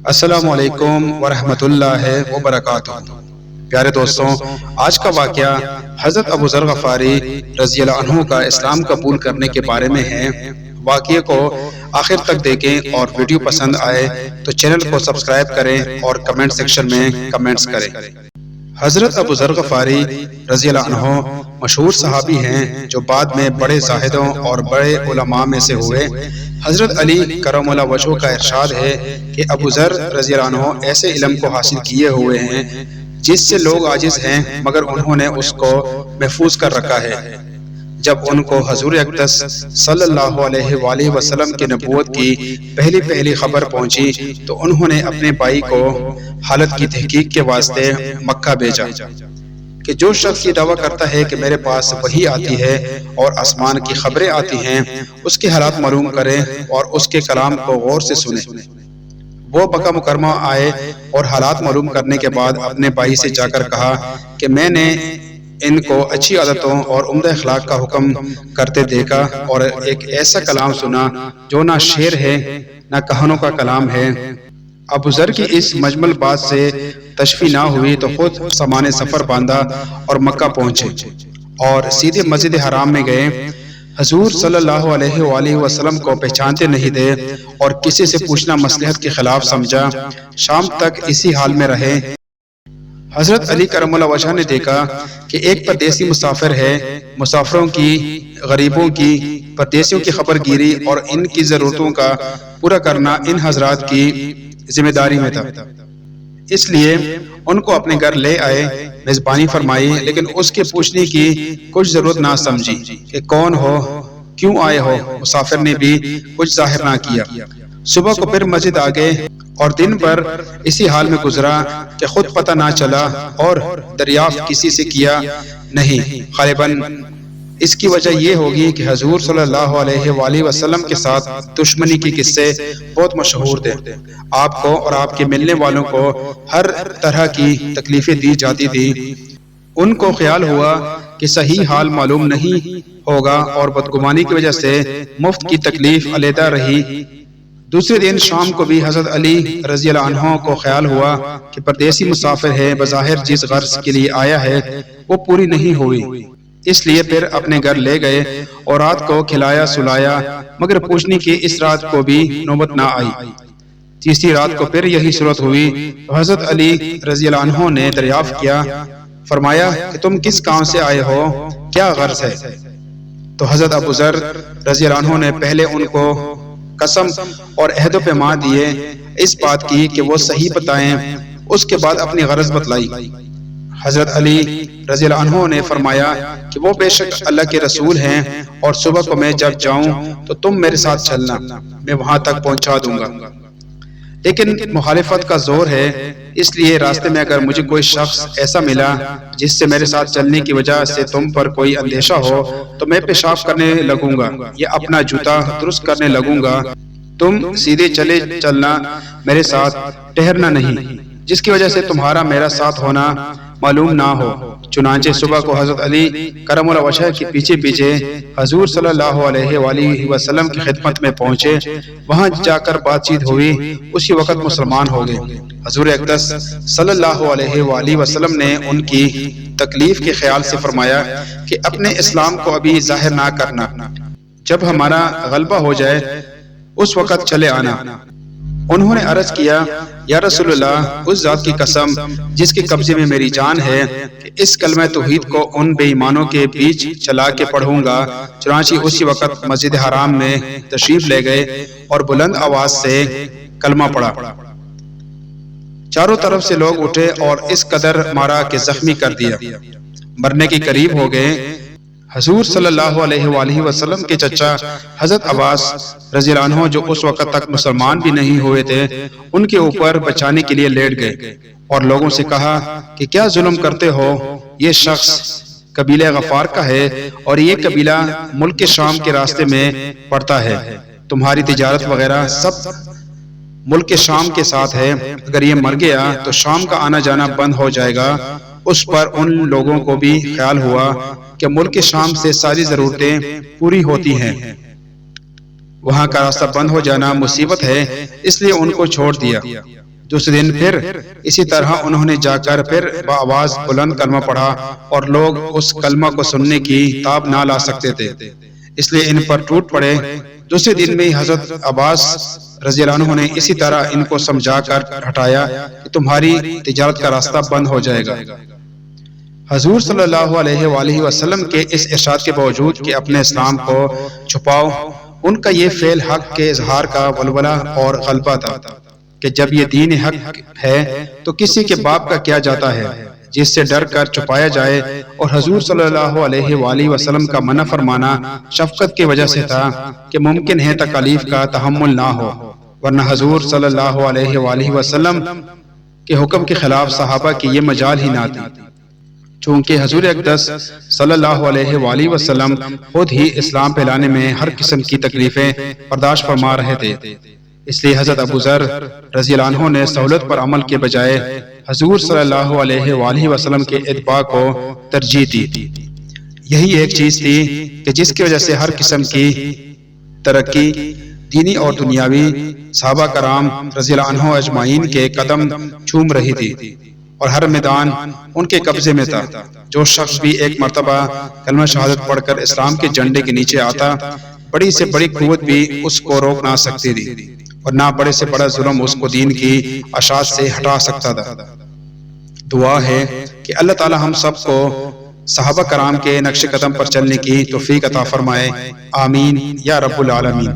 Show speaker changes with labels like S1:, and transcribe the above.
S1: السلام علیکم ورحمۃ اللہ وبرکاتہ۔ پیارے دوستوں، آج کا واقعہ حضرت ابو ذر غفاری رضی اللہ عنہ کا اسلام قبول کرنے کے بارے میں ہے۔ واقعے کو آخر تک دیکھیں اور ویڈیو پسند آئے تو چینل کو سبسکرائب کریں اور کمنٹ سیکشن میں کمنٹس کریں۔ حضرت ابو ذر غفاری رضی اللہ عنہ مشہور صحابی ہیں جو بعد میں بڑے زاہدوں اور بڑے علماء میں سے ہوئے۔ حضرت علی کرم اللہ وجہہ کا ارشاد ہے کہ ابو ذر رضی اللہ عنہ ایسے علم کو حاصل کیے ہوئے ہیں جس سے لوگ عاجز ہیں، مگر انہوں نے اس کو محفوظ کر رکھا ہے۔ جب ان کو حضور اقدس صلی اللہ علیہ وآلہ وسلم کی نبوت کی پہلی خبر پہنچی تو انہوں نے اپنے بھائی کو حالت کی تحقیق کے واسطے مکہ بھیجا کہ جو شخص یہ دعویٰ کرتا ہے کہ میرے پاس وحی آتی ہے اور آسمان کی خبریں آتی ہیں، اس کے حالات معلوم کریں اور اس کے کلام کو غور سے سنیں۔ وہ مکہ مکرمہ آئے اور حالات معلوم کرنے کے بعد اپنے بھائی سے جا کر کہا کہ میں نے ان کو اچھی عادتوں اور عمدہ اخلاق کا حکم کرتے دیکھا اور ایک ایسا کلام سنا جو نہ شعر ہے نہ کہانوں کا کلام ہے۔ ابو ذر کی اس مجمل بات سے تشفی نہ ہوئی تو خود سامان سفر باندھا اور مکہ پہنچے اور سیدھے مسجد حرام میں گئے۔ حضور صلی اللہ علیہ وآلہ وسلم کو پہچانتے نہیں تھے اور کسی سے پوچھنا مصلحت کے خلاف سمجھا۔ شام تک اسی حال میں رہے۔ حضرت علی کرم اللہ وجہہ نے دیکھا کہ ایک پردیسی مسافر ہے۔ مسافروں کی، غریبوں کی، پردیسیوں کی خبر گیری اور ان کی ضرورتوں کا پورا کرنا ان حضرات کی ذمہ داری میں تھا، اس لیے ان کو اپنے گھر لے آئے، میزبانی فرمائی، لیکن اس کے پوچھنے کی کچھ ضرورت نہ سمجھی کہ کون ہو، کیوں آئے ہو۔ مسافر نے بھی کچھ ظاہر نہ کیا۔ صبح کو پھر مسجد آ گئے اور دن بھر اسی حال میں گزرا کہ خود پتہ نہ چلا اور دریافت کسی سے کیا نہیں۔ غالباً اس کی وجہ یہ ہوگی کہ حضور صلی اللہ علیہ وآلہ وسلم کے ساتھ دشمنی کی قصے بہت مشہور تھے۔ آپ کو اور آپ کے ملنے والوں کو ہر طرح کی تکلیفیں دی جاتی تھی۔ ان کو خیال ہوا کہ صحیح حال معلوم نہیں ہوگا اور بدگمانی کی وجہ سے مفت کی تکلیف علیحدہ رہی۔ دوسرے دن شام کو بھی حضرت علی رضی اللہ عنہ کو خیال ہوا کہ پردیسی مسافر ہے، بظاہر جس غرض کے لیے آیا ہے وہ پوری نہیں ہوئی، اس لیے پھر اپنے گھر لے گئے اور رات کو کھلایا سلایا، مگر پوچھنے کی اس رات کو بھی نوبت نہ آئی۔ تیسری رات کو پھر یہی صورت ہوئی تو حضرت علی رضی اللہ عنہ نے دریافت کیا، فرمایا کہ تم کس کام سے آئے ہو، کیا غرض ہے؟ تو حضرت ابو ذر رضی اللہ عنہ نے پہلے ان کو قسم اور عہد و پیمان دیے، اس بات کی کہ وہ صحیح بتائیں، اس کے بعد اپنی غرض بتلائی۔ حضرت علی رضی اللہ عنہ نے فرمایا کہ وہ بے شک اللہ کے رسول ہیں اور صبح کو میں جب جاؤں تو تم میرے ساتھ چلنا، میں وہاں تک پہنچا دوں گا، لیکن مخالفت کا زور ہے، اس لیے راستے میں اگر مجھے کوئی شخص ایسا ملا جس سے میرے ساتھ چلنے کی وجہ سے تم پر کوئی اندیشہ ہو تو میں پیشاب کرنے لگوں گا یا اپنا جوتا درست کرنے لگوں گا، تم سیدھے چلے چلنا، میرے ساتھ ٹہرنا نہیں، جس کی وجہ سے تمہارا میرا ساتھ ہونا معلوم نہ ہو۔ چنانچہ صبح کو حضرت علی کرم اللہ وجہہ کے پیچھے پیچھے حضور صلی اللہ علیہ وآلہ وسلم کی خدمت میں پہنچے۔ وہاں جا کر بات چیت ہوئی، اسی وقت مسلمان ہو گئے۔ حضور اقدس صلی اللہ علیہ وآلہ وسلم نے ان کی تکلیف کے خیال سے فرمایا کہ اپنے اسلام کو ابھی ظاہر نہ کرنا، جب ہمارا غلبہ ہو جائے اس وقت چلے آنا۔ انہوں نے عرض کیا، یا رسول اللہ، اس ذات کی قسم جس کے قبضے میں میری جان ہے کہ اس کلمہ توحید کو ان بے ایمانوں کے بیچ چلا کے پڑھوں گا۔ چنانچہ اسی وقت مسجد حرام میں تشریف لے گئے اور بلند آواز سے کلمہ پڑھا۔ چاروں طرف سے لوگ اٹھے اور اس قدر مارا کہ زخمی کر دیا، مرنے کے قریب ہو گئے۔ حضور صلی اللہ علیہ وآلہ وسلم کے چچا حضرت عباس رضی اللہ عنہ جو اس وقت تک مسلمان بھی نہیں ہوئے تھے، ان کے اوپر بچانے کے لیے لیٹ گئے اور لوگوں سے کہا کہ کیا ظلم کرتے ہو، یہ شخص قبیلہ غفار کا ہے اور یہ قبیلہ ملک شام کے راستے میں پڑتا ہے، تمہاری تجارت وغیرہ سب ملک شام کے ساتھ ہے، اگر یہ مر گیا تو شام کا آنا جانا بند ہو جائے گا۔ اس پر ان لوگوں کو بھی خیال ہوا کہ ملک شام سے ساری ضرورتیں پوری ہوتی ہیں، وہاں کا راستہ بند ہو جانا مصیبت ہے، اس لیے ان کو چھوڑ دیا۔ دوسرے دن پھر اسی طرح انہوں نے جا کر پھر بآواز بلند کلمہ پڑھا اور لوگ اس کلمہ کو سننے کی تاب نہ لا سکتے تھے، اس لیے ان پر ٹوٹ پڑے۔ دوسرے دن میں حضرت عباس رضی اللہ عنہ نے اسی طرح ان کو سمجھا کر ہٹایا کہ تمہاری تجارت کا راستہ بند ہو جائے گا۔ حضور صلی اللہ علیہ وآلہ وسلم کے اس ارشاد کے باوجود کہ اپنے اسلام کو چھپاؤ، ان کا یہ فعل حق کے اظہار کا ولولہ اور غلبہ تھا کہ جب یہ دین حق ہے تو کسی کے باپ کا کیا جاتا ہے، جس سے ڈر کر چھپایا جائے، اور حضور صلی اللہ علیہ وآلہ وسلم کا منع فرمانا شفقت کی وجہ سے تھا کہ ممکن ہے تکالیف کا تحمل نہ ہو، ورنہ حضور صلی اللہ علیہ وآلہ وسلم کے حکم کے خلاف صحابہ کی یہ مجال ہی نہ تھی، چونکہ حضور اقدس صلی اللہ علیہ وآلہ وسلم خود ہی اسلام پھیلانے میں ہر قسم کی تکلیفیں برداشت فرما رہے تھے۔ اس لیے حضرت ابو ذر رضی اللہ عنہ نے سہولت پر عمل کے بجائے حضور صلی اللہ علیہ وآلہ وسلم کے اتباع کو ترجیح دی۔ یہی ایک چیز تھی کہ جس کی وجہ سے ہر قسم کی ترقی دینی اور دنیاوی صحابہ کرام رضی اللہ عنہ اجمعین کے قدم چوم رہی تھی، اور ہر میدان ان کے قبضے میں تھا۔ جو شخص بھی ایک مرتبہ کلمہ شہادت پڑھ کر اسلام کے جھنڈے کے نیچے آتا، بڑی سے بڑی قوت بھی اس کو روک نہ سکتی تھی، اور نہ بڑے سے بڑا ظلم اس کو دین کی اشاعت سے ہٹا سکتا تھا۔ دعا ہے کہ اللہ تعالی ہم سب کو صحابہ کرام کے نقش قدم پر چلنے کی توفیق عطا فرمائے، آمین یا رب العالمین۔